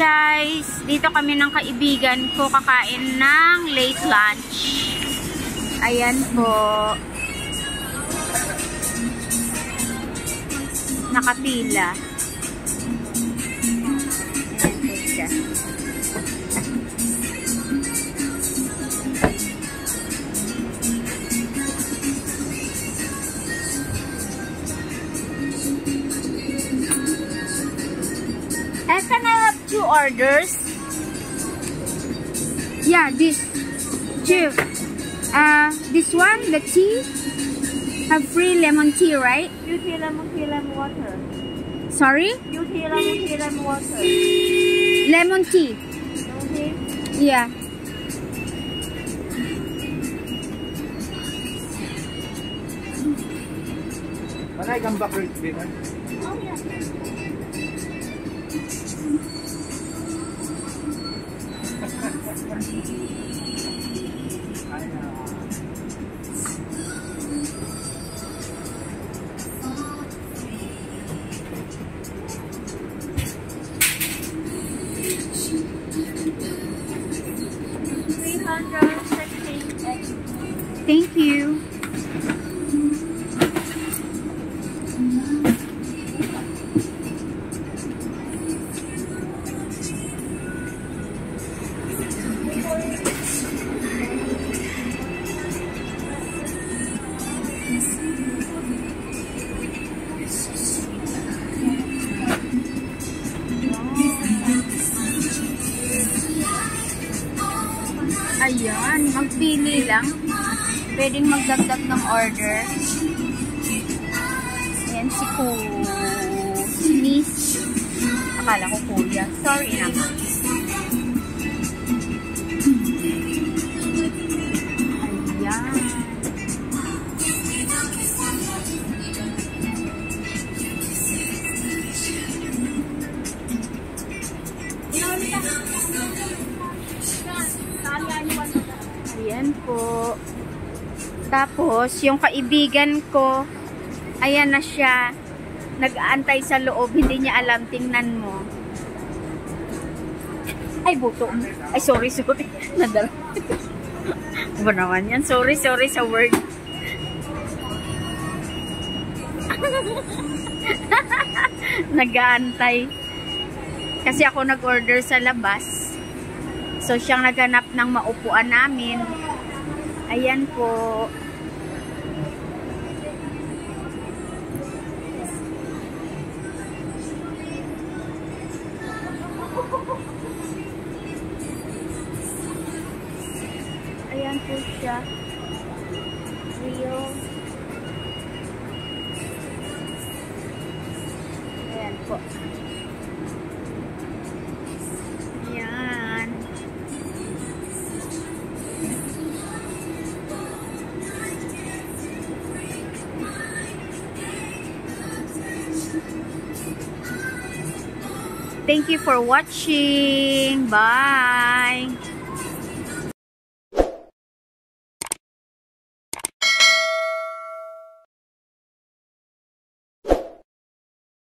guys, dito kami ng kaibigan ko kakain ng late lunch. Ayan po. Nakapila. Ayan po siya. Can I have 2 orders? Yeah, this 2. This one, the tea, have free lemon tea, right? You tea, lemon water. Sorry? You tea, lemon water. Lemon tea. Lemon tea? Yeah. Can I come back later? Oh, yeah. Thank you. Ayan, magpili lang. Pwedeng magdagdag ng order. Ayan si Miss. Akala ko kuya. Sorry naman. Ayan. Ayan po. Tapos, yung kaibigan ko, ayan na siya. Nag-aantay sa loob. Hindi niya alam. Tingnan mo. Ay, buto. Ay, sorry. Nadala. Ba naman yan? Sorry sa word. Nag-aantay. Kasi ako nag-order sa labas. So, siyang naghanap ng maupuan namin. Ayan po. Ayan po siya. Rio. Ayan po. Ayan. Thank you for watching. Bye.